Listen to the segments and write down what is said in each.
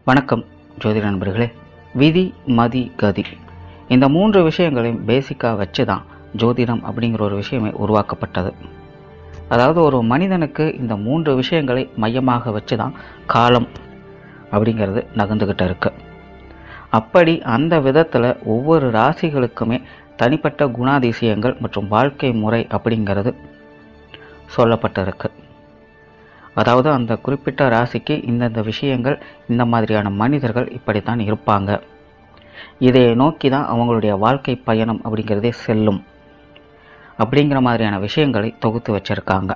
வணக்கம் ஜோதிட நண்பர்களே. விதி, மதி, கதி இந்த 3 விஷயங்களையும் பேசிக்காக வச்சு தான் ஜோதிடம் அப்படிங்கிற ஒரு விஷயமே உருவாக்கப்பட்டது. அதாவது ஒரு மனிதனுக்கு இந்த 3 விஷயங்களை மையமாக வச்சு தான் காலம் அப்படிங்கிறது நகர்ந்துக்கிட்டு இருக்கு. அப்படி அந்த விதத்தில் ஒவ்வொரு ராசிகளுக்குமே தனிப்பட்ட குணாதிசயங்கள் மற்றும் வாழ்க்கை முறை அப்படிங்கிறது சொல்லப்பட்டிருக்கு. அதாவது அந்த குறிப்பிட்ட ராசிக்கு இந்தந்த விஷயங்கள், இந்த மாதிரியான மனிதர்கள் இப்படித்தான் இருப்பாங்க, இதை நோக்கி தான் அவங்களுடைய வாழ்க்கை பயணம் அப்படிங்கிறதே செல்லும் அப்படிங்கிற மாதிரியான விஷயங்களை தொகுத்து வச்சிருக்காங்க.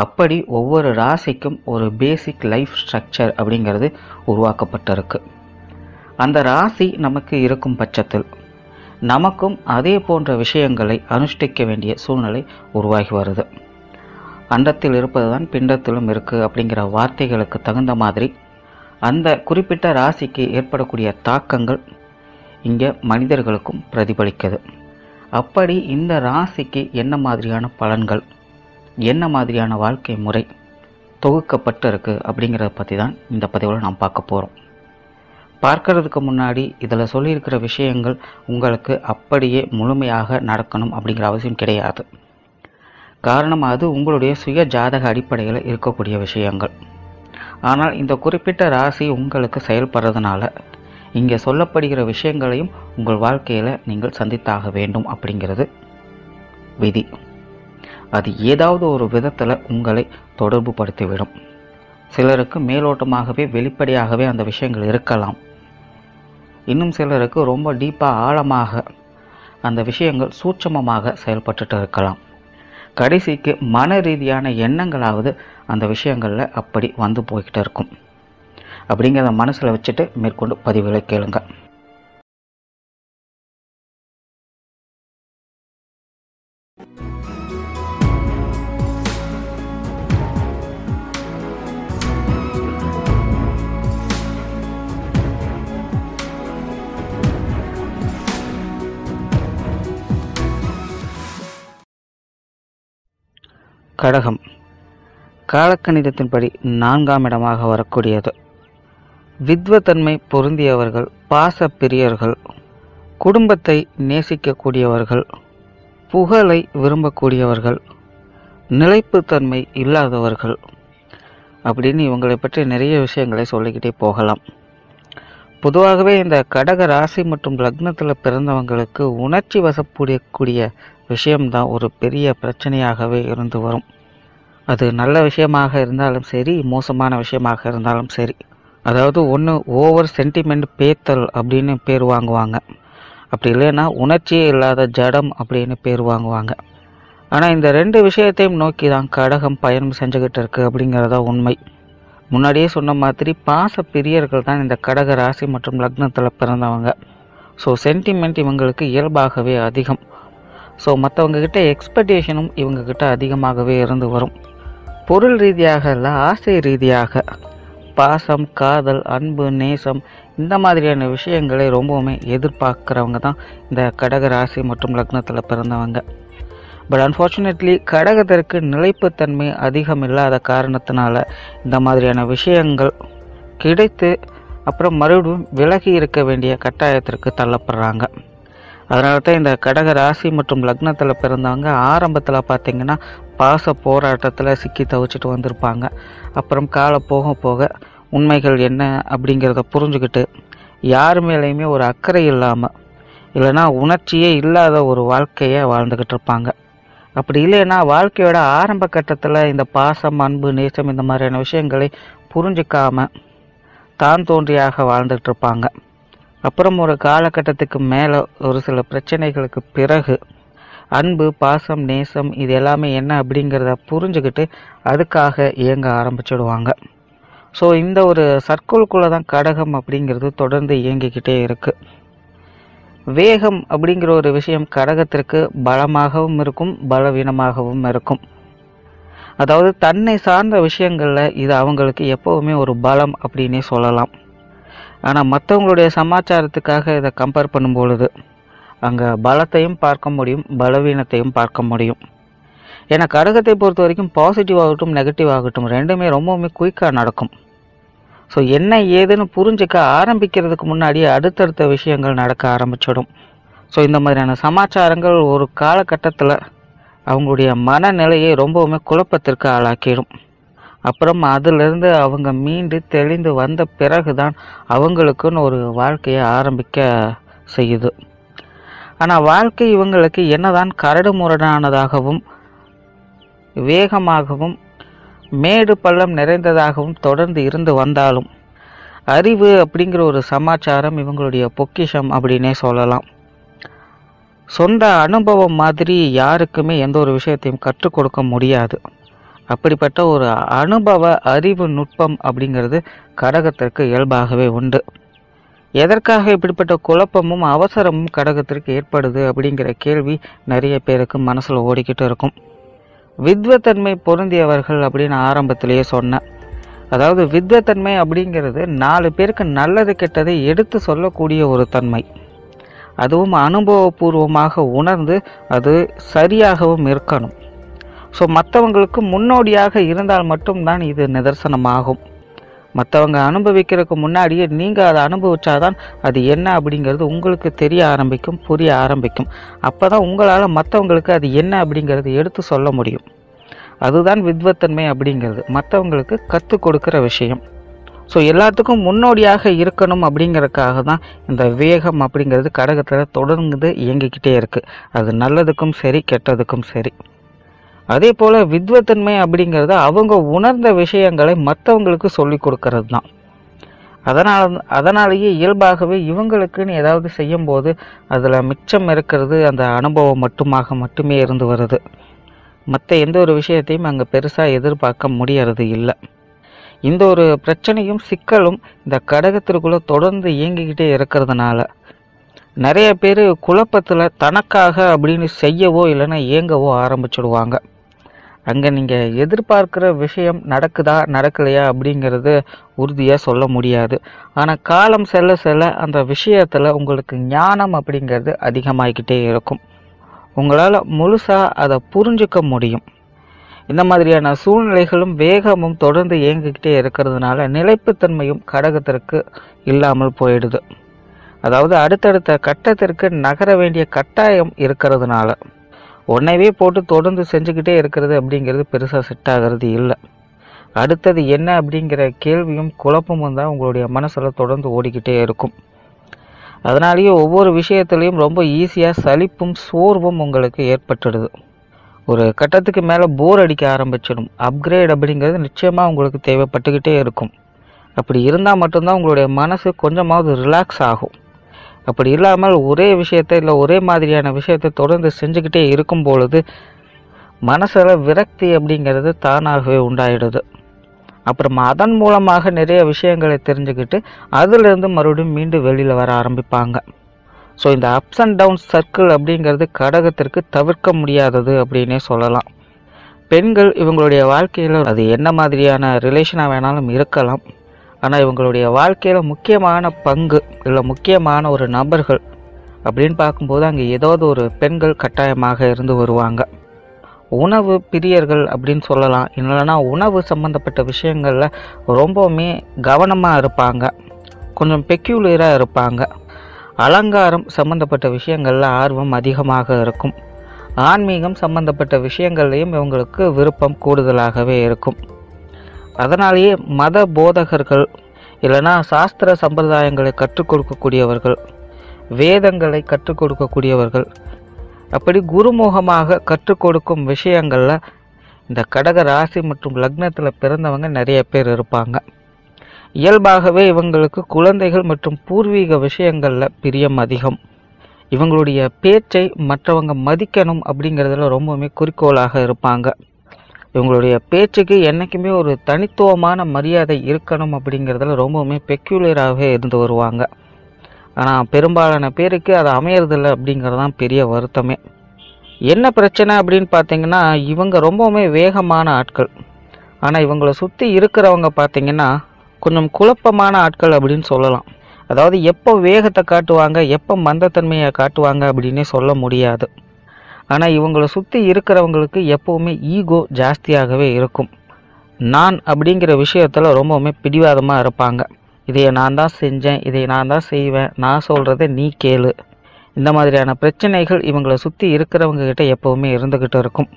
அப்படி ஒவ்வொரு ராசிக்கும் ஒரு பேசிக் லைஃப் ஸ்ட்ரக்சர் அப்படிங்கிறது உருவாக்கப்பட்டிருக்கு. அந்த ராசி நமக்கு இருக்கும் பட்சத்தில் நமக்கும் அதே போன்ற விஷயங்களை அனுஷ்டிக்க வேண்டிய சூழ்நிலை உருவாகி வருது. அண்டத்தில் இருப்பது தான் பிண்டத்திலும் இருக்குது அப்படிங்கிற வார்த்தைகளுக்கு தகுந்த மாதிரி அந்த குறிப்பிட்ட ராசிக்கு ஏற்படக்கூடிய தாக்கங்கள் இங்கே மனிதர்களுக்கும் பிரதிபலிக்குது. அப்படி இந்த ராசிக்கு என்ன மாதிரியான பலன்கள், என்ன மாதிரியான வாழ்க்கை முறை தொகுக்கப்பட்டு இருக்கு அப்படிங்கிறத பற்றி தான் இந்த பதிவில் நாம் பார்க்க போகிறோம். பார்க்கறதுக்கு முன்னாடி இதில் சொல்லியிருக்கிற விஷயங்கள் உங்களுக்கு அப்படியே முழுமையாக நடக்கணும் அப்படிங்கிற அவசியம் கிடையாது. காரணம் அது உங்களுடைய சுய ஜாதக அடிப்படையில் இருக்கக்கூடிய விஷயங்கள். ஆனால் இந்த குறிப்பிட்ட ராசி உங்களுக்கு செயல்படுறதுனால இங்கே சொல்லப்படுகிற விஷயங்களையும் உங்கள் வாழ்க்கையில் நீங்கள் சந்தித்தாக வேண்டும் அப்படிங்கிறது விதி. அது ஏதாவது ஒரு விதத்தில் உங்களை தொடர்பு படுத்திவிடும். சிலருக்கு மேலோட்டமாகவே வெளிப்படையாகவே அந்த விஷயங்கள் இருக்கலாம். இன்னும் சிலருக்கு ரொம்ப டீப்பாக ஆழமாக அந்த விஷயங்கள் சூட்சமமாக செயல்பட்டு இருக்கலாம். கடைசிக்கு மன ரீதியான எண்ணங்களாவது அந்த விஷயங்களில் அப்படி வந்து போய்கிட்டு இருக்கும். அப்படிங்கிறத மனசில் வச்சுட்டு மேற்கொண்டு பதிவுகளை கேளுங்க. கடகம் காலக்கணிதத்தின்படி 4ஆம் இடமாக வரக்கூடியது. வித்வத்தன்மை பொருந்தியவர்கள், பாச பிரியர்கள், குடும்பத்தை நேசிக்கக்கூடியவர்கள், புகழை விரும்பக்கூடியவர்கள், நிலைப்புத்தன்மை இல்லாதவர்கள் அப்படின்னு இவங்களை பற்றி நிறைய விஷயங்களை சொல்லிக்கிட்டே போகலாம். பொதுவாகவே இந்த கடக ராசி மற்றும் லக்னத்தில் பிறந்தவங்களுக்கு உணர்ச்சி வசப்படக்கூடிய விஷயம்தான் ஒரு பெரிய பிரச்சனையாகவே இருந்து வரும். அது நல்ல விஷயமாக இருந்தாலும் சரி, மோசமான விஷயமாக இருந்தாலும் சரி. அதாவது ஒன்று ஓவர் சென்டிமெண்ட் பேத்தல் அப்படின்னு பேர் வாங்குவாங்க, அப்படி இல்லைன்னா உணர்ச்சியே இல்லாத ஜடம் அப்படின்னு பேர் வாங்குவாங்க. ஆனால் இந்த 2 விஷயத்தையும் நோக்கி தான் கடகம் பயணம் செஞ்சுக்கிட்டு இருக்கு அப்படிங்கிறதா உண்மை. முன்னாடியே சொன்ன மாதிரி பாச பிரியர்கள் தான் இந்த கடக ராசி மற்றும் லக்னத்தில் பிறந்தவங்க. ஸோ சென்டிமெண்ட் இவங்களுக்கு இயல்பாகவே அதிகம். ஸோ மற்றவங்கக்கிட்ட எக்ஸ்பெக்டேஷனும் இவங்கக்கிட்ட அதிகமாகவே இருந்து வரும். பொருள் ரீதியாக இல்லை, ஆசை ரீதியாக பாசம், காதல், அன்பு, நேசம் இந்த மாதிரியான விஷயங்களை ரொம்பவுமே எதிர்பார்க்குறவங்க தான் இந்த கடக ராசி மற்றும் லக்னத்தில் பிறந்தவங்க. பட் அன்ஃபார்ச்சுனேட்லி கடகத்திற்கு நிலைப்புத்தன்மை அதிகம் இல்லாத காரணத்தினால இந்த மாதிரியான விஷயங்கள் கிடைத்து அப்புறம் மறுபடியும் விலகி இருக்க வேண்டிய கட்டாயத்திற்கு தள்ளப்படுறாங்க. அதனால தான் இந்த கடக ராசி மற்றும் லக்னத்தில் பிறந்தவங்க ஆரம்பத்தில் பார்த்திங்கன்னா பாச போராட்டத்தில் சிக்கி தவிச்சிட்டு வந்திருப்பாங்க. அப்புறம் காலம் போக போக உண்மைகள் என்ன அப்படிங்கிறத புரிஞ்சுக்கிட்டு யார் மேலேயுமே ஒரு அக்கறை இல்லாமல், இல்லைன்னா உணர்ச்சியே இல்லாத ஒரு வாழ்க்கையை வாழ்ந்துக்கிட்டு இருப்பாங்க. அப்படி இல்லைன்னா வாழ்க்கையோட ஆரம்ப கட்டத்தில் இந்த பாசம், அன்பு, நேசம் இந்த மாதிரியான விஷயங்களை புரிஞ்சிக்காம தான் தோன்றியாக வாழ்ந்துகிட்டு இருப்பாங்க. அப்புறம் ஒரு காலகட்டத்துக்கு மேலே ஒரு சில பிரச்சனைகளுக்கு பிறகு அன்பு, பாசம், நேசம் இது எல்லாமே என்ன அப்படிங்கிறத புரிஞ்சுக்கிட்டு அதுக்காக இயங்க ஆரம்பிச்சிடுவாங்க. ஸோ இந்த ஒரு சர்க்கிள்குள்ளே தான் கடகம் அப்படிங்கிறது தொடர்ந்து இயங்கிக்கிட்டே இருக்குது. வேகம் அப்படிங்கிற ஒரு விஷயம் கடகத்திற்கு பலமாகவும் இருக்கும், பலவீனமாகவும் இருக்கும். அதாவது தன்னை சார்ந்த விஷயங்களில் இது அவங்களுக்கு எப்போவுமே ஒரு பலம் அப்படின்னே சொல்லலாம். ஆனால் மற்றவங்களுடைய சமாச்சாரத்துக்காக இதை கம்பேர் பண்ணும்பொழுது அங்கே பலத்தையும் பார்க்க முடியும், பலவீனத்தையும் பார்க்க முடியும். ஏன்னா கடகத்தை பொறுத்த வரைக்கும் பாசிட்டிவ் ஆகட்டும், நெகட்டிவ் ஆகட்டும் ரெண்டுமே ரொம்பவுமே குயிக்காக நடக்கும். ஸோ என்ன ஏதுன்னு புரிஞ்சுக்க ஆரம்பிக்கிறதுக்கு முன்னாடியே அடுத்தடுத்த விஷயங்கள் நடக்க ஆரம்பிச்சிடும். ஸோ இந்த மாதிரியான சமாச்சாரங்கள் ஒரு காலகட்டத்தில் அவங்களுடைய மனநிலையை ரொம்பவுமே குழப்பத்திற்கு ஆளாக்கிடும். அப்புறம் அதிலிருந்து அவங்க மீண்டு தெளிந்து வந்த பிறகு தான் அவங்களுக்குன்னு ஒரு வாழ்க்கையை ஆரம்பிக்க செய்யுது. ஆனால் வாழ்க்கை இவங்களுக்கு என்னதான் கரடு முரடானதாகவும் வேகமாகவும் மேடு பள்ளம் நிறைந்ததாகவும் தொடர்ந்து இருந்து வந்தாலும் அறிவு அப்படிங்கிற ஒரு சமாச்சாரம் இவங்களுடைய பொக்கிஷம் அப்படின்னே சொல்லலாம். சொந்த அனுபவம் மாதிரி யாருக்குமே எந்த ஒரு விஷயத்தையும் கற்றுக் கொடுக்க முடியாது. அப்படிப்பட்ட ஒரு அனுபவ அறிவு நுட்பம் அப்படிங்கிறது கடகத்திற்கு இயல்பாகவே உண்டு. எதற்காக இப்படிப்பட்ட குழப்பமும் அவசரமும் கடகத்திற்கு ஏற்படுது அப்படிங்கிற கேள்வி நிறைய பேருக்கு மனசில் ஓடிக்கிட்டு இருக்கும். வித்வத்தன்மை பொருந்தியவர்கள் அப்படின்னு ஆரம்பத்திலேயே சொன்னேன். அதாவது வித்வத்தன்மை அப்படிங்கிறது 4 பேருக்கு நல்லது கெட்டதை எடுத்து சொல்லக்கூடிய ஒரு தன்மை. அதுவும் அனுபவபூர்வமாக உணர்ந்து அது சரியாகவும் இருக்கணும். ஸோ மற்றவங்களுக்கு முன்னோடியாக இருந்தால் மட்டும்தான் இது நிதர்சனமாகும். மற்றவங்க அனுபவிக்கிறதுக்கு முன்னாடியே நீங்கள் அதை அனுபவிச்சாதான் அது என்ன அப்படிங்கிறது உங்களுக்கு தெரிய ஆரம்பிக்கும், புரிய ஆரம்பிக்கும். அப்போ தான் உங்களால் மற்றவங்களுக்கு அது என்ன அப்படிங்கிறது எடுத்து சொல்ல முடியும். அதுதான் வித்வத்தன்மை அப்படிங்கிறது, மற்றவங்களுக்கு கற்றுக் கொடுக்குற விஷயம். ஸோ எல்லாத்துக்கும் முன்னோடியாக இருக்கணும் அப்படிங்கிறதுக்காக தான் இந்த வேகம் அப்படிங்கிறது கடகத்தில் தொடர்ந்து இயங்கிக்கிட்டே இருக்குது. அது நல்லதுக்கும் சரி, கெட்டதுக்கும் சரி. அதே போல் வித்வத்தன்மை அப்படிங்கிறது அவங்க உணர்ந்த விஷயங்களை மற்றவங்களுக்கு சொல்லி கொடுக்கறது தான். அதனாலேயே இயல்பாகவே இவங்களுக்குன்னு ஏதாவது செய்யும்போது அதில் மிச்சம் இருக்கிறது அந்த அனுபவம் மட்டுமே இருந்து வருது. மற்ற எந்த ஒரு விஷயத்தையும் அங்கே பெருசாக எதிர்பார்க்க முடியறது இல்லை. இந்த ஒரு பிரச்சனையும் சிக்கலும் இந்த கடகத்திற்குள்ளே தொடர்ந்து இயங்கிக்கிட்டே இருக்கிறதுனால நிறைய பேர் குழப்பத்தில் தனக்காக அப்படின்னு செய்யவோ இல்லைன்னா இயங்கவோ ஆரம்பிச்சிடுவாங்க. அங்கே நீங்கள் எதிர்பார்க்குற விஷயம் நடக்குதா நடக்கலையா அப்படிங்கிறது உறுதியாக சொல்ல முடியாது. ஆனால் காலம் செல்ல செல்ல அந்த விஷயத்தில் உங்களுக்கு ஞானம் அப்படிங்கிறது அதிகமாகிக்கிட்டே இருக்கும். உங்களால் முழுசாக அதை புரிஞ்சுக்க முடியும். இந்த மாதிரியான சூழ்நிலைகளும் வேகமும் தொடர்ந்து இயங்கிக்கிட்டே இருக்கிறதுனால நிலைப்புத்தன்மையும் கடகத்திற்கு இல்லாமல் போயிடுது. அதாவது அடுத்தடுத்த கட்டத்திற்கு நகர வேண்டிய கட்டாயம் இருக்கிறதுனால ஒன்றைவே போட்டு தொடர்ந்து செஞ்சுக்கிட்டே இருக்கிறது அப்படிங்கிறது பெருசாக செட் ஆகிறது இல்லை. அடுத்தது என்ன அப்படிங்கிற கேள்வியும் குழப்பமும் தான் உங்களுடைய மனசில் தொடர்ந்து ஓடிக்கிட்டே இருக்கும். அதனாலேயே ஒவ்வொரு விஷயத்துலையும் ரொம்ப ஈஸியாக சலிப்பும் சோர்வும் உங்களுக்கு ஏற்பட்டுடுது. ஒரு கட்டத்துக்கு மேலே போர் அடிக்க ஆரம்பிச்சிடும். அப்கிரேட் அப்படிங்கிறது நிச்சயமாக உங்களுக்கு தேவைப்பட்டுக்கிட்டே இருக்கும். அப்படி இருந்தால் மட்டும்தான் உங்களுடைய மனசு கொஞ்சமாவது ரிலாக்ஸ் ஆகும். அப்படி இல்லாமல் ஒரே விஷயத்தை இல்லை ஒரே மாதிரியான விஷயத்தை தொடர்ந்து செஞ்சுக்கிட்டே இருக்கும் பொழுது மனசில் விரக்தி அப்படிங்கிறது தானாகவே உண்டாயிடுது. அப்புறம் அதன் மூலமாக நிறைய விஷயங்களை தெரிஞ்சுக்கிட்டு அதிலிருந்து மறுபடியும் மீண்டும் வெளியில் வர ஆரம்பிப்பாங்க. ஸோ இந்த அப்ஸ் அண்ட் டவுன்ஸ் சர்க்கிள் அப்படிங்கிறது கடகத்திற்கு தவிர்க்க முடியாதது அப்படின்னே சொல்லலாம். பெண்கள் இவங்களுடைய வாழ்க்கையில் அது என்ன மாதிரியான ரிலேஷனாக வேணாலும் இருக்கலாம். ஆனால் இவங்களுடைய வாழ்க்கையில் முக்கியமான பங்கு இல்லை முக்கியமான ஒரு நபர்கள் அப்படின்னு பார்க்கும்போது அங்கே ஏதாவது ஒரு பெண்கள் கட்டாயமாக இருந்து வருவாங்க. உணவு பிரியர்கள் அப்படின்னு சொல்லலாம். இல்லைன்னா உணவு சம்மந்தப்பட்ட விஷயங்களில் ரொம்பவுமே கவனமாக இருப்பாங்க. கொஞ்சம் பெக்யூலராக இருப்பாங்க. அலங்காரம் சம்பந்தப்பட்ட விஷயங்களில் ஆர்வம் அதிகமாக இருக்கும். ஆன்மீகம் சம்பந்தப்பட்ட விஷயங்கள்லையும் இவங்களுக்கு விருப்பம் கூடுதலாகவே இருக்கும். அதனாலேயே மத போதகர்கள் இல்லைன்னா சாஸ்திர சம்பிரதாயங்களை கற்றுக் கொடுக்கக்கூடியவர்கள், வேதங்களை கற்றுக் கொடுக்கக்கூடியவர்கள், அப்படி குருமுகமாக கற்றுக் கொடுக்கும் விஷயங்களில் இந்த கடக ராசி மற்றும் லக்னத்தில் பிறந்தவங்க நிறைய பேர் இருப்பாங்க. இயல்பாகவே இவங்களுக்கு குழந்தைகள் மற்றும் பூர்வீக விஷயங்களில் பிரியம் அதிகம். இவங்களுடைய பேச்சை மற்றவங்க மதிக்கணும் அப்படிங்கிறதுல ரொம்பவுமே குறிக்கோளாக இருப்பாங்க. இவங்களுடைய பேச்சுக்கு என்றைக்குமே ஒரு தனித்துவமான மரியாதை இருக்கணும் அப்படிங்கிறதுல ரொம்பவுமே பெக்யூலராகவே இருந்து வருவாங்க. ஆனால் பெரும்பாலான பேருக்கு அது அமையறதில்லை அப்படிங்கிறதான் பெரிய வருத்தமே. என்ன பிரச்சனை அப்படின்னு பார்த்தீங்கன்னா இவங்க ரொம்பவுமே வேகமான ஆட்கள். ஆனால் இவங்களை சுற்றி இருக்கிறவங்க பார்த்தீங்கன்னா கொஞ்சம் குழப்பமான ஆட்கள் அப்படின்னு சொல்லலாம். அதாவது எப்போ வேகத்தை காட்டுவாங்க, எப்போ மந்தத்தன்மையை காட்டுவாங்க அப்படின்னே சொல்ல முடியாது. ஆனால் இவங்களை சுற்றி இருக்கிறவங்களுக்கு எப்போவுமே ஈகோ ஜாஸ்தியாகவே இருக்கும். நான் அப்படிங்கிற விஷயத்தில் ரொம்பவுமே பிடிவாதமாக இருப்பாங்க. இதை நான் தான் செஞ்சேன், இதை நான் தான் செய்வேன், நான் சொல்கிறத நீ கேளு. இந்த மாதிரியான பிரச்சனைகள் இவங்களை சுற்றி இருக்கிறவங்க கிட்ட எப்போவுமே இருந்துக்கிட்டு இருக்கும்.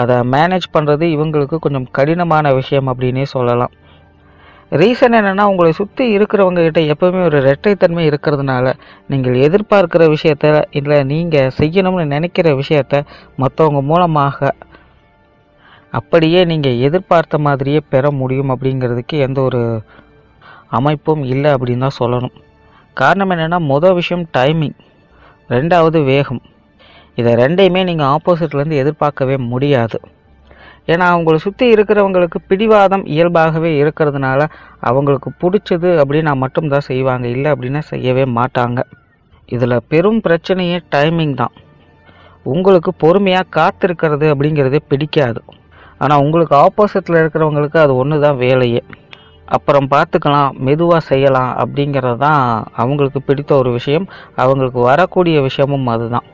அதை மேனேஜ் பண்ணுறது இவங்களுக்கு கொஞ்சம் கடினமான விஷயம் அப்படின்னே சொல்லலாம். ரீசன் என்னென்னா, உங்களை சுற்றி இருக்கிறவங்க கிட்ட எப்போவுமே ஒரு இரட்டைத்தன்மை இருக்கிறதுனால நீங்கள் எதிர்பார்க்கிற விஷயத்த இல்லை நீங்கள் செய்யணும்னு நினைக்கிற விஷயத்த மற்றவங்க மூலமாக அப்படியே நீங்கள் எதிர்பார்த்த மாதிரியே பெற முடியும் அப்படிங்கிறதுக்கு எந்த ஒரு அமைப்பும் இல்லை அப்படின்னு தான் சொல்லணும். காரணம் என்னென்னா, மொதல் விஷயம் டைமிங், ரெண்டாவது வேகம். இதை ரெண்டையுமே நீங்கள் ஆப்போசிட்லேருந்து எதிர்பார்க்கவே முடியாது. ஏன்னா அவங்களை சுற்றி இருக்கிறவங்களுக்கு பிடிவாதம் இயல்பாகவே இருக்கிறதுனால அவங்களுக்கு பிடிச்சது அப்படின்னா மட்டும்தான் செய்வாங்க, இல்லை அப்படின்னா செய்யவே மாட்டாங்க. இதில் பெரும் பிரச்சனையே டைமிங் தான். உங்களுக்கு பொறுமையாக காத்திருக்கிறது அப்படிங்கிறதே பிடிக்காது. ஆனால் உங்களுக்கு ஆப்போசிட்டில் இருக்கிறவங்களுக்கு அது ஒன்று தான் வேலையே. அப்புறம் பார்த்துக்கலாம், மெதுவாக செய்யலாம் அப்படிங்கிறது தான் அவங்களுக்கு பிடித்த ஒரு விஷயம். அவங்களுக்கு வரக்கூடிய விஷயமும் அதுதான்.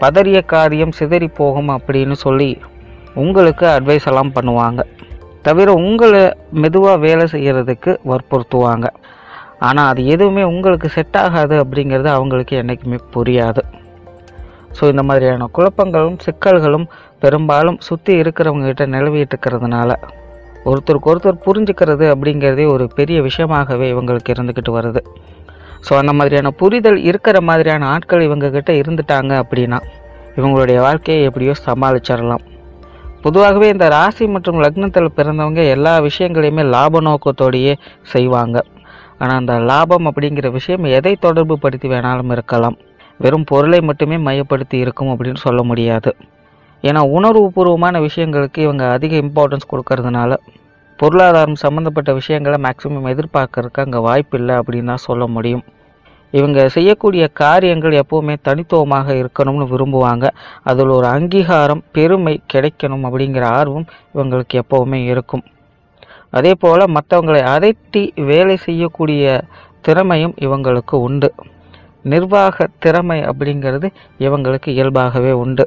பதறிய காரியம் சிதறி போகும் அப்படின்னு சொல்லி உங்களுக்கு அட்வைஸ் எல்லாம் பண்ணுவாங்க, தவிர உங்களை மெதுவாக வேலை செய்கிறதுக்கு வற்புறுத்துவாங்க. ஆனால் அது எதுவுமே உங்களுக்கு செட் ஆகாது அப்படிங்கிறது அவங்களுக்கு என்றைக்குமே புரியாது. ஸோ இந்த மாதிரியான குழப்பங்களும் சிக்கல்களும் பெரும்பாலும் சுற்றி இருக்கிறவங்ககிட்ட நிலவிட்டு இருக்கிறதுனால ஒருத்தருக்கு ஒருத்தர் புரிஞ்சுக்கிறது அப்படிங்கிறதே ஒரு பெரிய விஷயமாகவே இவங்களுக்கு இருந்துக்கிட்டு வருது. ஸோ அந்த மாதிரியான புரிதல் இருக்கிற மாதிரியான ஆட்கள் இவங்கக்கிட்ட இருந்துட்டாங்க அப்படின்னா இவங்களுடைய வாழ்க்கையை எப்படியோ சமாளிச்சிடலாம். பொதுவாகவே இந்த ராசி மற்றும் லக்னத்தில் பிறந்தவங்க எல்லா விஷயங்களையுமே லாப நோக்கத்தோடையே செய்வாங்க. ஆனால் அந்த லாபம் அப்படிங்கிற விஷயம் எதை தொடர்பு படுத்தி வேணாலும் இருக்கலாம். வெறும் பொருளை மட்டுமே மையப்படுத்தி இருக்கும் அப்படின்னு சொல்ல முடியாது. ஏன்னா உணர்வுபூர்வமான விஷயங்களுக்கு இவங்க அதிக இம்பார்ட்டன்ஸ் கொடுக்கறதுனால பொருளாதாரம் சம்மந்தப்பட்ட விஷயங்களை மேக்சிமம் எதிர்பார்க்கறதுக்கு அங்கே வாய்ப்பு இல்லை அப்படின்னு தான் சொல்ல முடியும். இவங்க செய்யக்கூடிய காரியங்கள் எப்போவுமே தனித்துவமாக இருக்கணும்னு விரும்புவாங்க. அதில் ஒரு அங்கீகாரம், பெருமை கிடைக்கணும் அப்படிங்கிற ஆர்வம் இவங்களுக்கு எப்போவுமே இருக்கும். அதே போல் மற்றவங்களை அதட்டி வேலை செய்யக்கூடிய திறமையும் இவங்களுக்கு உண்டு. நிர்வாக திறமை அப்படிங்கிறது இவங்களுக்கு இயல்பாகவே உண்டு.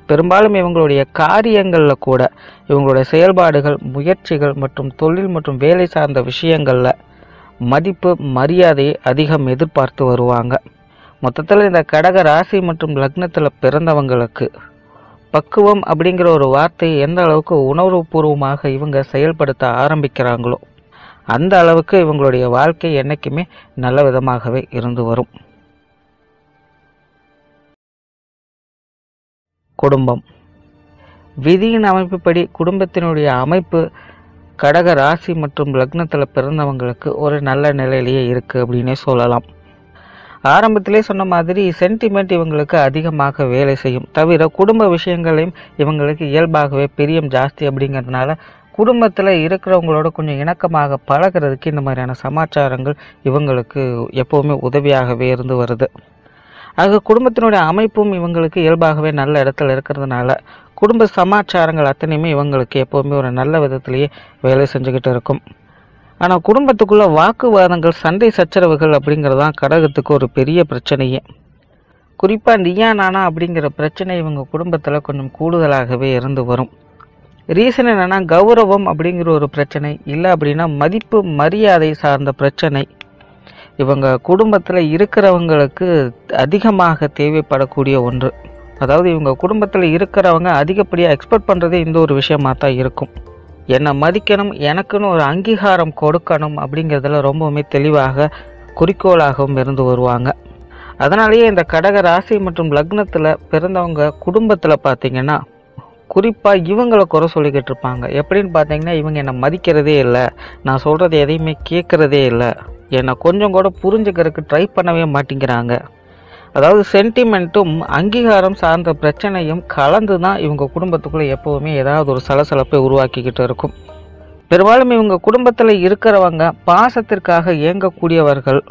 பெரும்பாலும் இவங்களுடைய காரியங்களில் கூட இவங்களுடைய செயல்பாடுகள், முயற்சிகள் மற்றும் தொழில் மற்றும் வேலை சார்ந்த விஷயங்களில் மதிப்பு, மரியாதையை அதிகம் எதிர்பார்த்து வருவாங்க. மொத்தத்தில் இந்த கடக ராசி மற்றும் லக்னத்தில் பிறந்தவங்களுக்கு பக்குவம் அப்படிங்கிற ஒரு வார்த்தையை எந்த அளவுக்கு உணர்வுபூர்வமாக இவங்க செயல்படுத்த ஆரம்பிக்கிறாங்களோ அந்த அளவுக்கு இவங்களுடைய வாழ்க்கை என்றைக்குமே நல்ல விதமாகவே இருந்து வரும். குடும்பம். விதியின் அமைப்புப்படி குடும்பத்தினுடைய அமைப்பு கடக ராசி மற்றும் லக்னத்தில் பிறந்தவங்களுக்கு ஒரு நல்ல நிலையிலேயே இருக்குது அப்படின்னே சொல்லலாம். ஆரம்பத்திலே சொன்ன மாதிரி சென்டிமெண்ட் இவங்களுக்கு அதிகமாக வேலை செய்யும். தவிர குடும்ப விஷயங்களையும் இவங்களுக்கு இயல்பாகவே பிரியம் ஜாஸ்தி அப்படிங்கிறதுனால குடும்பத்தில் இருக்கிறவங்களோட கொஞ்சம் இணக்கமாக பழகிறதுக்கு இந்த மாதிரியான சமாச்சாரங்கள் இவங்களுக்கு எப்போவுமே உதவியாகவே இருந்து வருது. ஆக குடும்பத்தினுடைய அமைப்பும் இவங்களுக்கு இயல்பாகவே நல்ல இடத்துல இருக்கிறதுனால குடும்ப சமாச்சாரங்கள் அத்தனையுமே இவங்களுக்கு எப்போவுமே ஒரு நல்ல விதத்திலேயே வேலை செஞ்சுக்கிட்டு இருக்கும். ஆனால் குடும்பத்துக்குள்ள வாக்குவாதங்கள், சண்டை சச்சரவுகள் அப்படிங்கிறதான் கடகத்துக்கு ஒரு பெரிய பிரச்சனையே. குறிப்பாக நீயா நானா அப்படிங்கிற பிரச்சனை இவங்க குடும்பத்தில் கொஞ்சம் கூடுதலாகவே இருந்து வரும். ரீசன் என்னென்னா, கௌரவம் அப்படிங்கிற ஒரு பிரச்சனை, இல்லை அப்படின்னா மதிப்பு மரியாதை சார்ந்த பிரச்சனை இவங்க குடும்பத்தில் இருக்கிறவங்களுக்கு அதிகமாக தேவைப்படக்கூடிய ஒன்று. அதாவது இவங்க குடும்பத்தில் இருக்கிறவங்க அதிகப்படியாக எக்ஸ்பெக்ட் பண்ணுறதே இந்த ஒரு விஷயமாக தான் இருக்கும். என்னை மதிக்கணும், எனக்குன்னு ஒரு அங்கீகாரம் கொடுக்கணும் அப்படிங்கிறதுல ரொம்பவுமே தெளிவாக குறிக்கோளாகவும் இருந்து வருவாங்க. அதனாலேயே இந்த கடக ராசி மற்றும் லக்னத்தில் பிறந்தவங்க குடும்பத்தில் பார்த்திங்கன்னா குறிப்பாக இவங்களை குறை சொல்லிக்கிட்டு இருப்பாங்க. எப்படின்னு பார்த்தீங்கன்னா, இவங்க என்னை மதிக்கிறதே இல்லை, நான் சொல்கிறது எதையுமே கேட்குறதே இல்லை, என்னை கொஞ்சம் கூட புரிஞ்சுக்கிறதுக்கு ட்ரை பண்ணவே மாட்டேங்கிறாங்க. அதாவது சென்டிமெண்ட்டும் அங்கீகாரம் சார்ந்த பிரச்சனையும் கலந்து தான் இவங்க குடும்பத்துக்குள்ளே எப்போவுமே ஏதாவது ஒரு சலசலப்பை உருவாக்கிக்கிட்டு இருக்கும். பெரும்பாலும் இவங்க குடும்பத்தில் இருக்கிறவங்க பாசத்திற்காக இயங்கக்கூடியவர்கள்,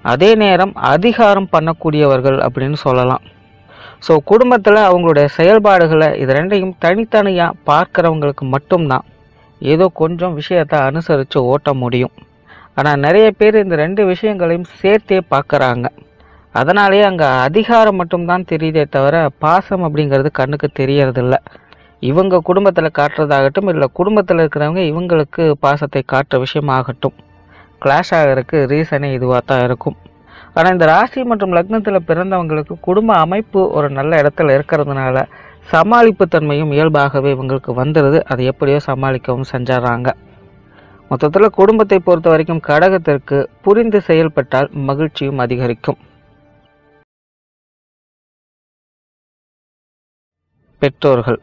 அதே நேரம் அதிகாரம் பண்ணக்கூடியவர்கள் அப்படின்னு சொல்லலாம். ஸோ குடும்பத்தில் அவங்களுடைய செயல்பாடுகளை இது ரெண்டையும் தனித்தனியாக பார்க்குறவங்களுக்கு மட்டும்தான் ஏதோ கொஞ்சம் விஷயத்தை அனுசரித்து ஓட்ட முடியும். ஆனால் நிறைய பேர் இந்த ரெண்டு விஷயங்களையும் சேர்த்தே பார்க்குறாங்க. அதனாலேயே அங்கே அதிகாரம் மட்டும்தான் தெரியுதே தவிர பாசம் அப்படிங்கிறது கண்ணுக்கு தெரியறதில்ல. இவங்க குடும்பத்தில் காட்டுறதாகட்டும், இல்லை குடும்பத்தில் இருக்கிறவங்க இவங்களுக்கு பாசத்தை காட்டுற விஷயமாகட்டும், கிளாஷ் ஆகிறதுக்கு ரீசனே இதுவாக தான் இருக்கும். ஆனால் இந்த ராசி மற்றும் லக்னத்தில் பிறந்தவங்களுக்கு குடும்ப அமைப்பு ஒரு நல்ல இடத்துல இருக்கிறதுனால சமாளிப்பு தன்மையும் இயல்பாகவே இவங்களுக்கு வந்துடுது. அதை எப்படியோ சமாளிக்கவும் செஞ்சிடறாங்க. மொத்தத்தில் குடும்பத்தை பொறுத்த வரைக்கும் கடகத்திற்கு புரிந்து செயல்பட்டால் மகிழ்ச்சியும் அதிகரிக்கும். பெற்றோர்கள்.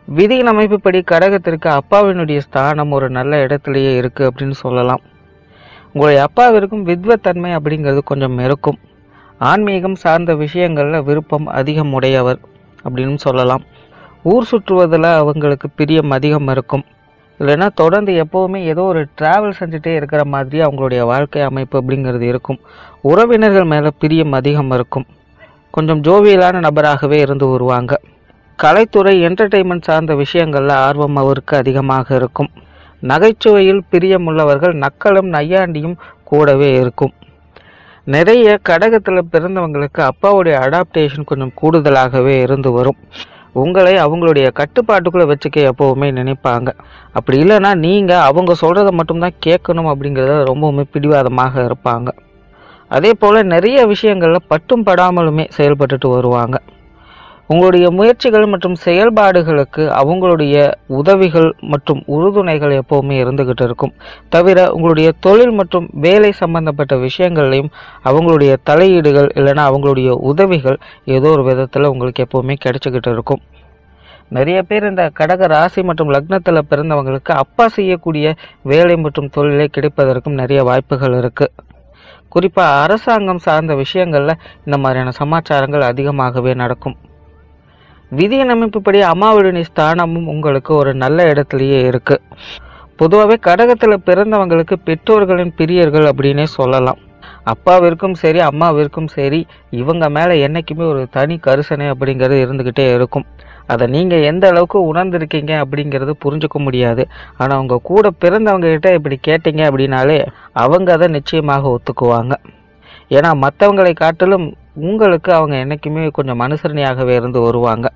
விதியின் அமைப்புப்படி கடகத்திற்கு அப்பாவினுடைய ஸ்தானம் ஒரு நல்ல இடத்துலையே இருக்குது அப்படின்னு சொல்லலாம். உங்களுடைய அப்பாவிற்கும் வித்வத்தன்மை அப்படிங்கிறது கொஞ்சம் இருக்கும். ஆன்மீகம் சார்ந்த விஷயங்களில் விருப்பம் அதிகம் உடையவர் அப்படின்னு சொல்லலாம். ஊர் சுற்றுவதில் அவங்களுக்கு பிரியம் அதிகம் இருக்கும். இல்லைன்னா தொடர்ந்து எப்போவுமே ஏதோ ஒரு ட்ராவல் செஞ்சுட்டே இருக்கிற மாதிரி அவங்களுடைய வாழ்க்கை அமைப்பு அப்படிங்கிறது இருக்கும். உறவினர்கள் மேலே பிரியம் அதிகம் இருக்கும். கொஞ்சம் ஜோவியலான நபராகவே இருந்து வருவாங்க. கலைத்துறை என்டர்டெயின்மெண்ட் சார்ந்த விஷயங்களில் ஆர்வம் அவருக்கு அதிகமாக இருக்கும். நகைச்சுவையில் பிரியமுள்ளவர்கள், நக்கலும் நையாண்டியும் கூடவே இருக்கும். நிறைய கடகத்தில் பிறந்தவங்களுக்கு அப்பாவுடைய அடாப்டேஷன் கொஞ்சம் கூடுதலாகவே இருந்து வரும். உங்களை அவங்களுடைய கட்டுப்பாட்டுக்குள்ளே வச்சுக்க எப்போவுமே நினைப்பாங்க. அப்படி இல்லைன்னா நீங்கள் அவங்க சொல்கிறத மட்டும்தான் கேட்கணும் அப்படிங்கிறத ரொம்பவுமே பிடிவாதமாக இருப்பாங்க. அதே போல் நிறைய விஷயங்களில் பட்டும் படாமலுமே செயல்பட்டுட்டு வருவாங்க. உங்களுடைய முயற்சிகள் மற்றும் செயல்பாடுகளுக்கு அவங்களுடைய உதவிகள் மற்றும் உறுதுணைகள் எப்போவுமே இருந்துகிட்டு இருக்கும். தவிர உங்களுடைய தொழில் மற்றும் வேலை சம்பந்தப்பட்ட விஷயங்கள்லையும் அவங்களுடைய தலையீடுகள் இல்லைன்னா அவங்களுடைய உதவிகள் ஏதோ ஒரு விதத்தில் உங்களுக்கு எப்போவுமே கிடைச்சிக்கிட்டு இருக்கும். நிறைய பேர் இந்த கடக ராசி மற்றும் லக்னத்தில் பிறந்தவங்களுக்கு அப்பா செய்யக்கூடிய வேலை மற்றும் தொழிலை கிடைப்பதற்கும் நிறைய வாய்ப்புகள் இருக்குது. குறிப்பாக அரசாங்கம் சார்ந்த விஷயங்களில் இந்த மாதிரியான சமாச்சாரங்கள் அதிகமாகவே நடக்கும். விதியின் அமைப்புப்படி அம்மாவுடைய ஸ்தானமும் உங்களுக்கு ஒரு நல்ல இடத்துலையே இருக்குது. பொதுவாகவே கடகத்தில் பிறந்தவங்களுக்கு பெற்றோர்களின் பிரியர்கள் அப்படின்னே சொல்லலாம். அப்பாவிற்கும் சரி அம்மாவிற்கும் சரி இவங்க மேலே என்றைக்குமே ஒரு தனி கரிசனை அப்படிங்கிறது இருந்துக்கிட்டே இருக்கும். அதை நீங்கள் எந்த அளவுக்கு உணர்ந்திருக்கீங்க அப்படிங்கிறது புரிஞ்சுக்க முடியாது. ஆனால் அவங்க கூட பிறந்தவங்ககிட்ட இப்படி கேட்டீங்க அப்படின்னாலே அவங்க அதை நிச்சயமாக ஒத்துக்குவாங்க. ஏன்னா மற்றவங்களை காட்டிலும் உங்களுக்கு அவங்க என்றைக்குமே கொஞ்சம் அனுசரணையாகவே இருந்து வருவாங்க.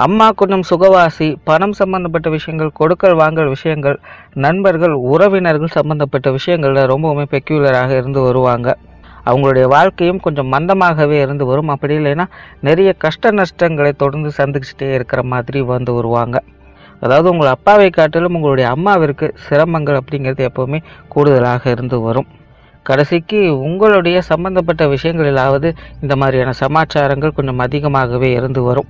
அம்மா கொஞ்சம் சுகவாசி, பணம் சம்பந்தப்பட்ட விஷயங்கள், கொடுக்கல் வாங்கல் விஷயங்கள், நண்பர்கள், உறவினர்கள் சம்பந்தப்பட்ட விஷயங்களில் ரொம்பவுமே பெக்யூலராக இருந்து வருவாங்க. அவங்களுடைய வாழ்க்கையும் கொஞ்சம் மந்தமாகவே இருந்து வரும். அப்படி இல்லைன்னா நிறைய கஷ்ட நஷ்டங்களை தொடர்ந்து சந்திச்சுட்டே இருக்கிற மாதிரி வந்து வருவாங்க. அதாவது உங்கள் அப்பாவை காட்டிலும் உங்களுடைய அம்மாவிற்கு சிரமங்கள் அப்படிங்கிறது எப்போவுமே கூடுதலாக இருந்து வரும். கடைசிக்கு உங்களுடைய சம்பந்தப்பட்ட விஷயங்களிலாவது இந்த மாதிரியான சமாச்சாரங்கள் கொஞ்சம் அதிகமாகவே இருந்து வரும்.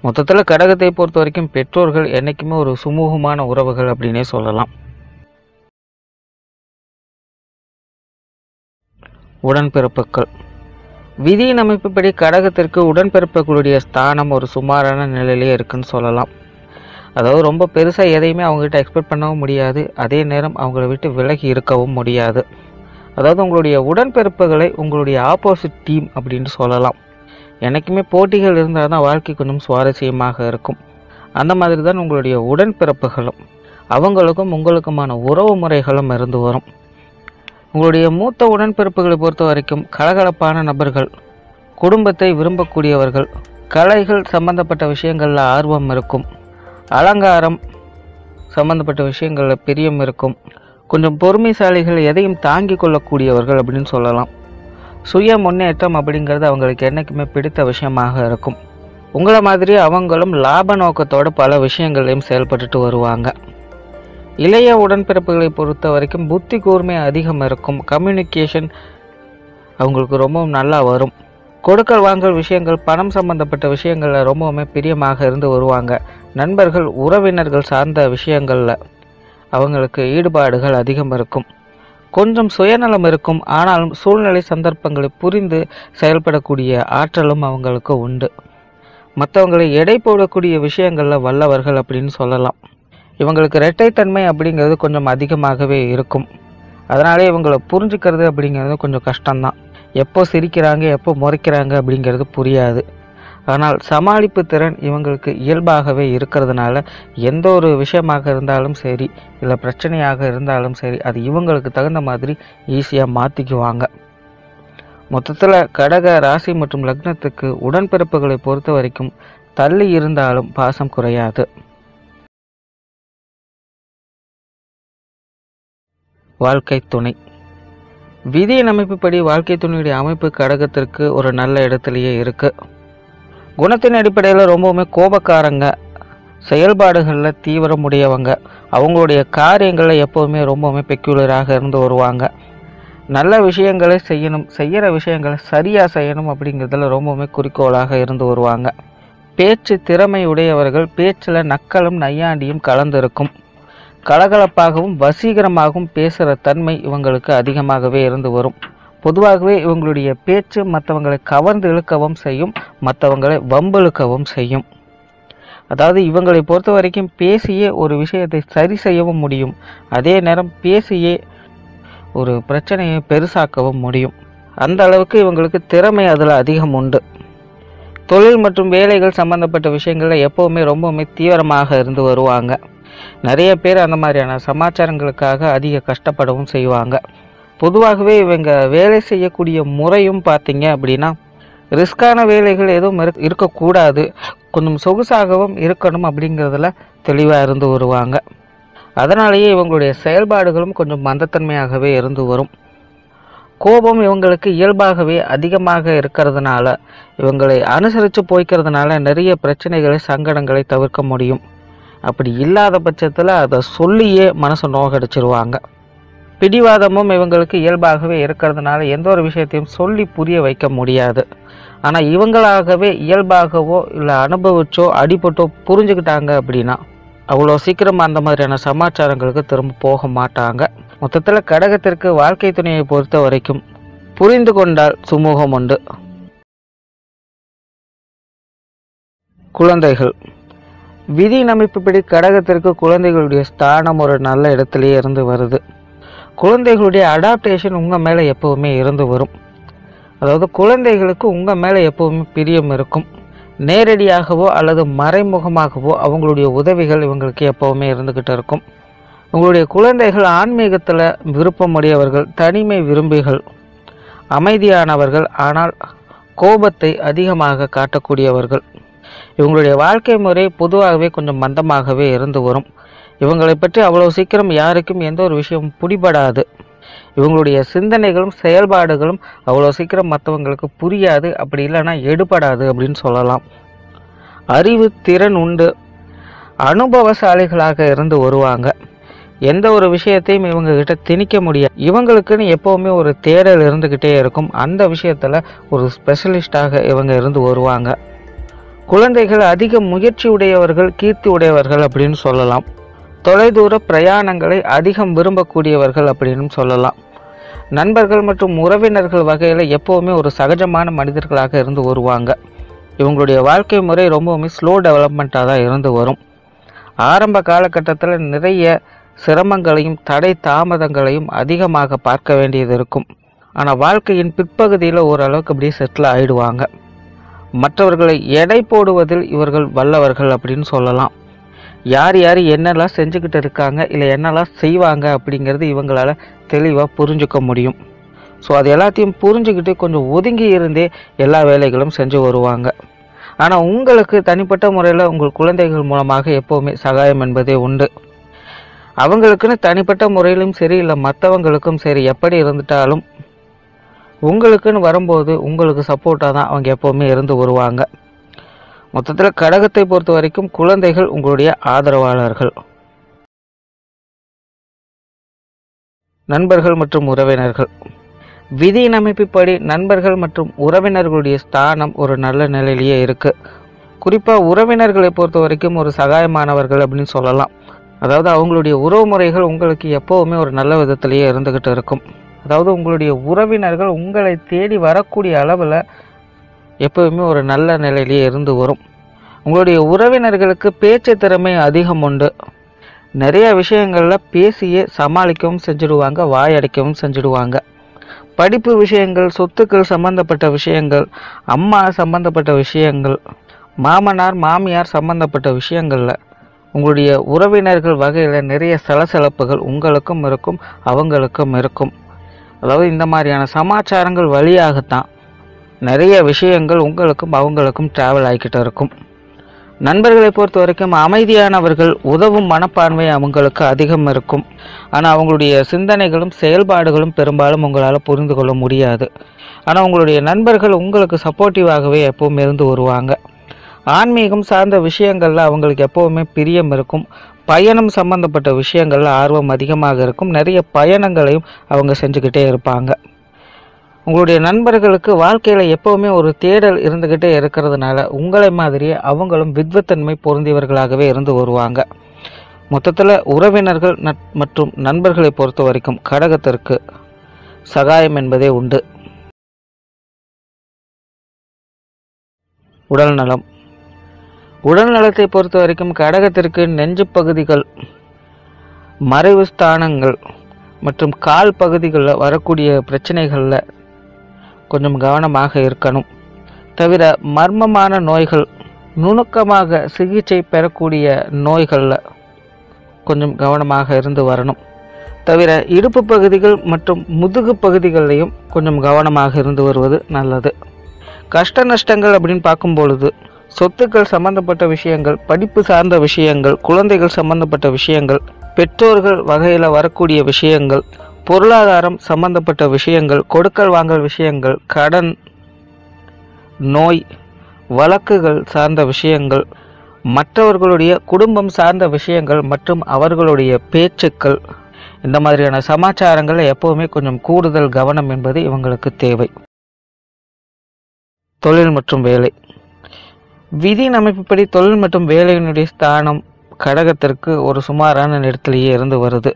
மொத்தத்தில் கடகத்தை பொறுத்த வரைக்கும் பெற்றோர்கள் என்றைக்குமே ஒரு சுமூகமான உறவுகள் அப்படின்னே சொல்லலாம். உடன்பிறப்புகள். விதியின் அமைப்புப்படி கடகத்திற்கு உடன்பிறப்புகளுடைய ஸ்தானம் ஒரு சுமாரான நிலையிலே இருக்குன்னு சொல்லலாம். அதாவது ரொம்ப பெருசாக எதையுமே அவங்ககிட்ட எக்ஸ்பெக்ட் பண்ணவும் முடியாது, அதே நேரம் அவங்கள விட்டு விலகி இருக்கவும் முடியாது. அதாவது உங்களுடைய உடன்பிறப்புகளை உங்களுடைய ஆப்போசிட் டீம் அப்படின்னு சொல்லலாம். எனக்குமே போட்டிகள் இருந்தால் தான் வாழ்க்கை கொஞ்சம் சுவாரஸ்யமாக இருக்கும். அந்த மாதிரி தான் உங்களுடைய உடன்பிறப்புகளும் அவங்களுக்கும் உங்களுக்குமான உறவு முறைகளும் இருந்து வரும். உங்களுடைய மூத்த உடன்பிறப்புகளை பொறுத்த வரைக்கும் கலகலப்பான நபர்கள், குடும்பத்தை விரும்பக்கூடியவர்கள், கலைகள் சம்பந்தப்பட்ட விஷயங்களில் ஆர்வம் இருக்கும், அலங்காரம் சம்பந்தப்பட்ட விஷயங்களில் பிரியம் இருக்கும், கொஞ்சம் பொறுமைசாலிகள், எதையும் தாங்கி கொள்ளக்கூடியவர்கள் அப்படின்னு சொல்லலாம். சுய முன்னேற்றம் அப்படிங்கிறது அவங்களுக்கு என்றைக்குமே பிடித்த விஷயமாக இருக்கும். உங்களை மாதிரி அவங்களும் லாப நோக்கத்தோடு பல விஷயங்களையும் செயல்பட்டுட்டு வருவாங்க. இளைய உடன்பிறப்புகளை பொறுத்த வரைக்கும் புத்தி கூர்மை அதிகம் இருக்கும். கம்யூனிகேஷன் அவங்களுக்கு ரொம்பவும் நல்லா வரும். கொடுக்கல் வாங்கல் விஷயங்கள், பணம் சம்பந்தப்பட்ட விஷயங்களில் ரொம்பவுமே பிரியமாக இருந்து வருவாங்க. நண்பர்கள், உறவினர்கள் சார்ந்த விஷயங்களில் அவங்களுக்கு ஈடுபாடுகள் அதிகம் இருக்கும். கொஞ்சம் சுயநலம் இருக்கும். ஆனாலும் சூழ்நிலை சந்தர்ப்பங்களை புரிந்து செயல்படக்கூடிய ஆற்றலும் அவங்களுக்கு உண்டு. மற்றவங்களை எடை போடக்கூடிய விஷயங்களில் வல்லவர்கள் அப்படின்னு சொல்லலாம். இவங்களுக்கு இரட்டைத்தன்மை அப்படிங்கிறது கொஞ்சம் அதிகமாகவே இருக்கும். அதனாலே இவங்களை புரிஞ்சுக்கிறது அப்படிங்கிறது கொஞ்சம் கஷ்டம்தான். எப்போ சிரிக்கிறாங்க எப்போ முறைக்கிறாங்க அப்படிங்கிறது புரியாது. ஆனால் சமாளிப்பு திறன் இவங்களுக்கு இயல்பாகவே இருக்கிறதுனால எந்த ஒரு விஷயமாக இருந்தாலும் சரி, இல்லை பிரச்சனையாக இருந்தாலும் சரி, அது இவங்களுக்கு தகுந்த மாதிரி ஈஸியாக மாற்றிக்குவாங்க. மொத்தத்தில் கடக ராசி மற்றும் லக்னத்துக்கு உடன்பிறப்புகளை பொறுத்த வரைக்கும் தள்ளி இருந்தாலும் பாசம் குறையாது. வாழ்க்கை துணை. விதியின் அமைப்புப்படி வாழ்க்கை துணையுடைய அமைப்பு கடகத்திற்கு ஒரு நல்ல இடத்துலையே இருக்கு. குணத்தின் அடிப்படையில் ரொம்பவுமே கோபக்காரங்க, செயல்பாடுகளில் தீவிரமுடையவங்க, அவங்களுடைய காரியங்களில் எப்போவுமே ரொம்பவுமே பெக்யூலராக இருந்து வருவாங்க. நல்ல விஷயங்களை செய்யணும், செய்கிற விஷயங்களை சரியாக செய்யணும் அப்படிங்கிறதுல ரொம்பவுமே குறிக்கோளாக இருந்து வருவாங்க. பேச்சு திறமை உடையவர்கள், பேச்சில் நக்கலும் நையாண்டியும் கலந்திருக்கும். கலகலப்பாகவும் வசீகரமாகவும் பேசுகிற தன்மை இவங்களுக்கு அதிகமாகவே இருந்து வரும். பொதுவாகவே இவங்களுடைய பேச்சு மற்றவங்களை கவர்ந்து இழுக்கவும் செய்யும், மற்றவங்களை வம்பிழுக்கவும் செய்யும். அதாவது இவங்களை பொறுத்த வரைக்கும் பேசியே ஒரு விஷயத்தை சரி செய்யவும் முடியும், அதே நேரம் பேசியே ஒரு பிரச்சனையை பெருசாக்கவும் முடியும். அந்த அளவுக்கு இவங்களுக்கு திறமை அதில் அதிகம் உண்டு. தொழில் மற்றும் வேலைகள் சம்பந்தப்பட்ட விஷயங்களில் எப்போவுமே ரொம்பவுமே தீவிரமாக இருந்து வருவாங்க. நிறைய பேர் அந்த மாதிரியான சமாச்சாரங்களுக்காக அதிக கஷ்டப்படவும் செய்வாங்க. பொதுவாகவே இவங்க வேலை செய்யக்கூடிய முறையும் பார்த்தீங்க அப்படின்னா ரிஸ்கான வேலைகள் எதுவும் இருக்கக்கூடாது, கொஞ்சம் சொகுசாகவும் இருக்கணும் அப்படிங்கிறதுல தெளிவாக இருந்து வருவாங்க. அதனாலேயே இவங்களுடைய செயல்பாடுகளும் கொஞ்சம் மந்தத்தன்மையாகவே இருந்து வரும். கோபம் இவங்களுக்கு இயல்பாகவே அதிகமாக இருக்கிறதுனால, இவங்களை அனுசரித்து போய்க்கிறதுனால நிறைய பிரச்சனைகளை சங்கடங்களை தவிர்க்க முடியும். அப்படி இல்லாத பட்சத்தில் அதை சொல்லியே மனசை நோகடிச்சிருவாங்க. பிடிவாதமும் இவங்களுக்கு இயல்பாகவே இருக்கிறதுனால எந்த ஒரு விஷயத்தையும் சொல்லி புரிய வைக்க முடியாது. ஆனால் இவங்களாகவே இயல்பாகவோ இல்லை அனுபவிச்சோ அடிபட்டோ புரிஞ்சுக்கிட்டாங்க அப்படின்னா அவ்வளோ சீக்கிரம் அந்த மாதிரியான சமாச்சாரங்களுக்கு திரும்ப போக மாட்டாங்க. மொத்தத்தில் கடகத்திற்கு வாழ்க்கை துணையை பொறுத்த வரைக்கும் புரிந்து கொண்டால் சுமூகம் உண்டு. குழந்தைகள். விதியின் அமைப்புப்படி கடகத்திற்கு குழந்தைகளுடைய ஸ்தானம் ஒரு நல்ல இடத்துலையே இருந்து வருது. குழந்தைகளுடைய அடாப்டேஷன் உங்கள் மேலே எப்போவுமே இருந்து வரும். அதாவது குழந்தைகளுக்கு உங்கள் மேலே எப்போவுமே பிரியம் இருக்கும். நேரடியாகவோ அல்லது மறைமுகமாகவோ அவங்களுடைய உதவிகள் இவங்களுக்கு எப்போவுமே இருந்துக்கிட்டு இருக்கும். உங்களுடைய குழந்தைகள் ஆன்மீகத்தில் விருப்பமுடையவர்கள், தனிமை விரும்பிகள், அமைதியானவர்கள், ஆனால் கோபத்தை அதிகமாக காட்டக்கூடியவர்கள். இவங்களுடைய வாழ்க்கை முறை பொதுவாகவே கொஞ்சம் மந்தமாகவே இருந்து வரும். இவங்களை பற்றி அவ்வளோ சீக்கிரம் யாருக்கும் எந்த ஒரு விஷயமும் பிடிபடாது. இவங்களுடைய சிந்தனைகளும் செயல்பாடுகளும் அவ்வளோ சீக்கிரம் மற்றவங்களுக்கு புரியாது, அப்படி இல்லைன்னா எடுபடாது அப்படின்னு சொல்லலாம். அறிவு திறன் உண்டு, அனுபவசாலிகளாக இருந்து வருவாங்க. எந்த ஒரு விஷயத்தையும் இவங்க கிட்ட திணிக்க முடியாது. இவங்களுக்குன்னு எப்போவுமே ஒரு தேடல் இருந்துக்கிட்டே இருக்கும். அந்த விஷயத்தில் ஒரு ஸ்பெஷலிஸ்டாக இவங்க இருந்து வருவாங்க. குழந்தைகள் அதிக முயற்சி உடையவர்கள், கீர்த்தி உடையவர்கள் அப்படின்னு சொல்லலாம். தொலைதூர பிரயாணங்களை அதிகம் விரும்பக்கூடியவர்கள் அப்படின்னு சொல்லலாம். நண்பர்கள் மற்றும் உறவினர்கள் வகையில் எப்போவுமே ஒரு சகஜமான மனிதர்களாக இருந்து வருவாங்க. இவங்களுடைய வாழ்க்கை முறை ரொம்பவுமே ஸ்லோ டெவலப்மெண்ட்டாக தான் இருந்து வரும். ஆரம்ப காலகட்டத்தில் நிறைய சிரமங்களையும் தடை தாமதங்களையும் அதிகமாக பார்க்க வேண்டியது இருக்கும். ஆனால் வாழ்க்கையின் பிற்பகுதியில் ஓரளவுக்கு அப்படியே செட்டில் ஆகிடுவாங்க. மற்றவர்களை எடை போடுவதில் இவர்கள் வல்லவர்கள் அப்படின்னு சொல்லலாம். யார் யார் என்னெல்லாம் செஞ்சுக்கிட்டு இருக்காங்க, இல்லை என்னெல்லாம் செய்வாங்க அப்படிங்கிறது இவங்களால் தெளிவாக புரிஞ்சுக்க முடியும். ஸோ அது எல்லாத்தையும் புரிஞ்சுக்கிட்டு கொஞ்சம் ஒதுங்கி இருந்தே எல்லா வேலைகளும் செஞ்சு வருவாங்க. ஆனால் உங்களுக்கு தனிப்பட்ட முறையில் உங்கள் குழந்தைகள் மூலமாக எப்போவுமே சகாயம் என்பதே உண்டு. அவங்களுக்குன்னு தனிப்பட்ட முறையிலும் சரி, இல்லை மற்றவங்களுக்கும் சரி, எப்படி இருந்துட்டாலும் உங்களுக்குன்னு வரும்போது உங்களுக்கு சப்போர்ட்டாக தான் அவங்க எப்போவுமே இருந்து வருவாங்க. மொத்தத்தில் கடகத்தை பொறுத்த வரைக்கும் குழந்தைகள் உங்களுடைய ஆதரவாளர்கள். நண்பர்கள் மற்றும் உறவினர்கள். விதியின் அமைப்புப்படி நண்பர்கள் மற்றும் உறவினர்களுடைய ஸ்தானம் ஒரு நல்ல நிலையிலேயே இருக்குது. குறிப்பாக உறவினர்களை பொறுத்த வரைக்கும் ஒரு சகாயமானவர்கள் அப்படின்னு சொல்லலாம். அதாவது அவங்களுடைய உறவு முறைகள் உங்களுக்கு எப்போவுமே ஒரு நல்ல விதத்திலேயே இருந்துக்கிட்டு இருக்கும். அதாவது உங்களுடைய உறவினர்கள் உங்களை தேடி வரக்கூடிய அளவில் எப்போவுமே ஒரு நல்ல நிலையிலேயே இருந்து வரும். உங்களுடைய உறவினர்களுக்கு பேச்சு திறமை அதிகம் உண்டு. நிறைய விஷயங்களில் பேசியே சமாளிக்கவும் செஞ்சுடுவாங்க, வாயடைக்கவும் செஞ்சுடுவாங்க. படிப்பு விஷயங்கள், சொத்துக்கள் சம்பந்தப்பட்ட விஷயங்கள், அம்மா சம்பந்தப்பட்ட விஷயங்கள், மாமனார் மாமியார் சம்பந்தப்பட்ட விஷயங்களில் உங்களுடைய உறவினர்கள் வகையில் நிறைய சலசலப்புகள் உங்களுக்கும் இருக்கும், அவங்களுக்கும் இருக்கும். அதாவது இந்த மாதிரியான சமாச்சாரங்கள் வழியாகத்தான் நிறைய விஷயங்கள் உங்களுக்கும் அவங்களுக்கும் ட்ராவல் ஆகிக்கிட்டு இருக்கும். நண்பர்களை பொறுத்த வரைக்கும் அமைதியானவர்கள், உதவும் மனப்பான்மை அவங்களுக்கு அதிகம் இருக்கும். ஆனால் அவங்களுடைய சிந்தனைகளும் செயல்பாடுகளும் பெரும்பாலும் உங்களால் புரிந்து கொள்ள முடியாது. ஆனால் உங்களுடைய நண்பர்கள் உங்களுக்கு சப்போர்ட்டிவாகவே எப்பவும் இருந்து வருவாங்க. ஆன்மீகம் சார்ந்த விஷயங்களில் அவங்களுக்கு எப்போவுமே பிரியம் இருக்கும். பயணம் சம்பந்தப்பட்ட விஷயங்களில் ஆர்வம் அதிகமாக இருக்கும். நிறைய பயணங்களையும் அவங்க செஞ்சுக்கிட்டே இருப்பாங்க. உங்களுடைய நண்பர்களுக்கு வாழ்க்கையில் எப்போவுமே ஒரு தேடல் இருந்துக்கிட்டே இருக்கிறதுனால உங்களை மாதிரியே அவங்களும் வித்வத்தன்மை பொருந்தியவர்களாகவே இருந்து வருவாங்க. மொத்தத்தில் உறவினர்கள் மற்றும் நண்பர்களை பொறுத்த வரைக்கும் கடகத்திற்கு சகாயம் என்பதே உண்டு. உடல்நலம். உடல் நலத்தை பொறுத்த வரைக்கும் கடகத்திற்கு நெஞ்சு பகுதிகள், மறைவு ஸ்தானங்கள் மற்றும் கால் பகுதிகளில் வரக்கூடிய பிரச்சனைகளில் கொஞ்சம் கவனமாக இருக்கணும். தவிர மர்மமான நோய்கள், நுணுக்கமாக சிகிச்சை பெறக்கூடிய நோய்களில் கொஞ்சம் கவனமாக இருந்து வரணும். தவிர இடுப்பு பகுதிகள் மற்றும் முதுகு பகுதிகளிலையும் கொஞ்சம் கவனமாக இருந்து வருவது நல்லது. கஷ்ட நஷ்டங்கள் அப்படின்னு பார்க்கும் பொழுது சொத்துக்கள் சம்பந்தப்பட்ட விஷயங்கள், படிப்பு சார்ந்த விஷயங்கள், குழந்தைகள் சம்பந்தப்பட்ட விஷயங்கள், பெற்றோர்கள் வகையில் வரக்கூடிய விஷயங்கள், பொருளாதாரம் சம்பந்தப்பட்ட விஷயங்கள், கொடுக்கல் வாங்கல் விஷயங்கள், கடன், நோய், வழக்குகள் சார்ந்த விஷயங்கள், மற்றவர்களுடைய குடும்பம் சார்ந்த விஷயங்கள் மற்றும் அவர்களுடைய பேச்சுக்கள், இந்த மாதிரியான சமாச்சாரங்கள் எப்போவுமே கொஞ்சம் கூடுதல் கவனம் என்பது இவங்களுக்கு தேவை. தொழில் மற்றும் வேலை. விதியின் அமைப்புப்படி தொழில் மற்றும் வேலையினுடைய ஸ்தானம் கடகத்திற்கு ஒரு சுமாரான இடத்திலேயே இருந்து வருது.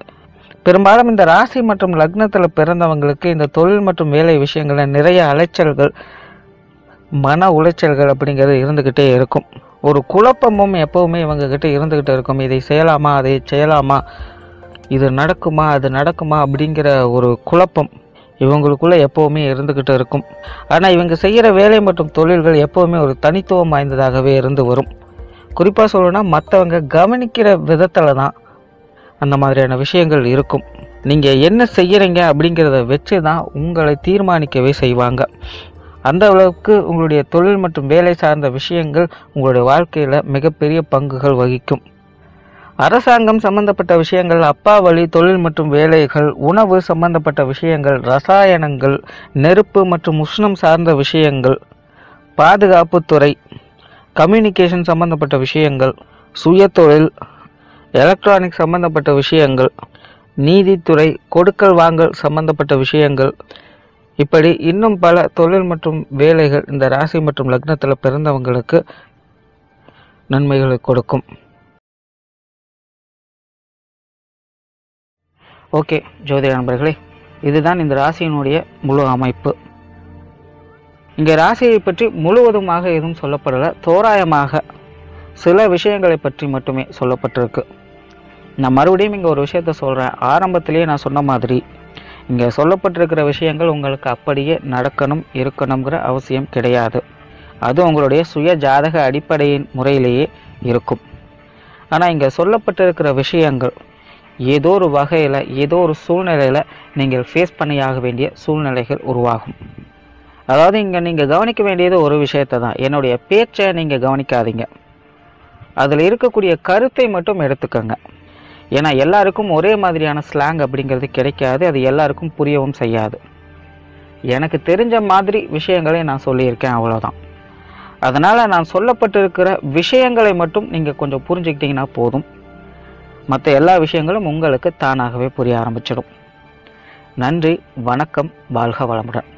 பெரும்பாலும் இந்த ராசி மற்றும் லக்னத்தில் பிறந்தவங்களுக்கு இந்த தொழில் மற்றும் வேலை விஷயங்களில் நிறைய அலைச்சல்கள், மன உளைச்சல்கள் அப்படிங்கிறது இருந்துக்கிட்டே இருக்கும். ஒரு குழப்பமும் எப்போவுமே இவங்ககிட்ட இருந்துக்கிட்டே இருக்கும். இதை செய்யலாமா, அதை செய்யலாமா, இது நடக்குமா, அது நடக்குமா அப்படிங்கிற ஒரு குழப்பம் இவங்களுக்குள்ளே எப்போவுமே இருந்துக்கிட்டு இருக்கும். ஆனால் இவங்க செய்கிற வேலை மற்றும் தொழில்கள் எப்போவுமே ஒரு தனித்துவம் வாய்ந்ததாகவே இருந்து வரும். குறிப்பாக சொல்லணும்னா மற்றவங்க கவனிக்கிற விதத்தில் தான் அந்த மாதிரியான விஷயங்கள் இருக்கும். நீங்கள் என்ன செய்கிறீங்க அப்படிங்கிறத வச்சு தான் உங்களை தீர்மானிக்கவே செய்வாங்க. அந்த அளவுக்கு உங்களுடைய தொழில் மற்றும் வேலை சார்ந்த விஷயங்கள் உங்களுடைய வாழ்க்கையில் மிகப்பெரிய பங்குகள் வகிக்கும். அரசாங்கம் சம்பந்தப்பட்ட விஷயங்கள், அப்பா வழி தொழில் மற்றும் வேலைகள், உணவு சம்பந்தப்பட்ட விஷயங்கள், ரசாயனங்கள், நெருப்பு மற்றும் உஷ்ணம் சார்ந்த விஷயங்கள், பாதுகாப்புத்துறை, கம்யூனிகேஷன் சம்பந்தப்பட்ட விஷயங்கள், சுயதொழில், எலக்ட்ரானிக் சம்பந்தப்பட்ட விஷயங்கள், நீதித்துறை, கொடுக்கல் வாங்கல் சம்பந்தப்பட்ட விஷயங்கள், இப்படி இன்னும் பல தொழில் மற்றும் வேலைகள் இந்த ராசி மற்றும் லக்னத்தில் பிறந்தவங்களுக்கு நன்மைகளை கொடுக்கும். ஓகே ஜோதிட நண்பர்களே, இதுதான் இந்த ராசியினுடைய முழு அமைப்பு. இங்கே ராசியை பற்றி முழுவதுமாக எதுவும் சொல்லப்படலை, தோராயமாக சில விஷயங்களை பற்றி மட்டுமே சொல்லப்பட்டிருக்கு. நான் மறுபடியும் இங்கே ஒரு விஷயத்த சொல்கிறேன். ஆரம்பத்திலேயே நான் சொன்ன மாதிரி இங்கே சொல்லப்பட்டிருக்கிற விஷயங்கள் உங்களுக்கு அப்படியே நடக்கணும் இருக்கணுங்கிற அவசியம் கிடையாது. அது உங்களுடைய சுய ஜாதக அடிப்படையின் முறையிலேயே இருக்கும். ஆனால் இங்கே சொல்லப்பட்டிருக்கிற விஷயங்கள் ஏதோ ஒரு வகையில், ஏதோ ஒரு சூழ்நிலையில் நீங்கள் ஃபேஸ் பண்ணியாக வேண்டிய சூழ்நிலைகள் உருவாகும். அதாவது இங்கே நீங்கள் கவனிக்க வேண்டியது ஒரு விஷயத்தை தான். என்னுடைய பேச்சை நீங்கள் கவனிக்காதீங்க, அதில் இருக்கக்கூடிய கருத்தை மட்டும் எடுத்துக்கோங்க. ஏன்னா எல்லாருக்கும் ஒரே மாதிரியான ஸ்லாங் அப்படிங்கிறது கிடைக்காது, அது எல்லாருக்கும் புரியவும் செய்யாது. எனக்கு தெரிஞ்ச மாதிரி விஷயங்களை நான் சொல்லியிருக்கேன், அவ்வளோதான். அதனால் நான் சொல்லப்பட்டிருக்கிற விஷயங்களை மட்டும் நீங்கள் கொஞ்சம் புரிஞ்சுக்கிட்டிங்கன்னா போதும். மற்ற எல்லா விஷயங்களும் உங்களுக்கு தானாகவே புரிய ஆரம்பிச்சிடும். நன்றி, வணக்கம், வாழ்க வளமுடன்.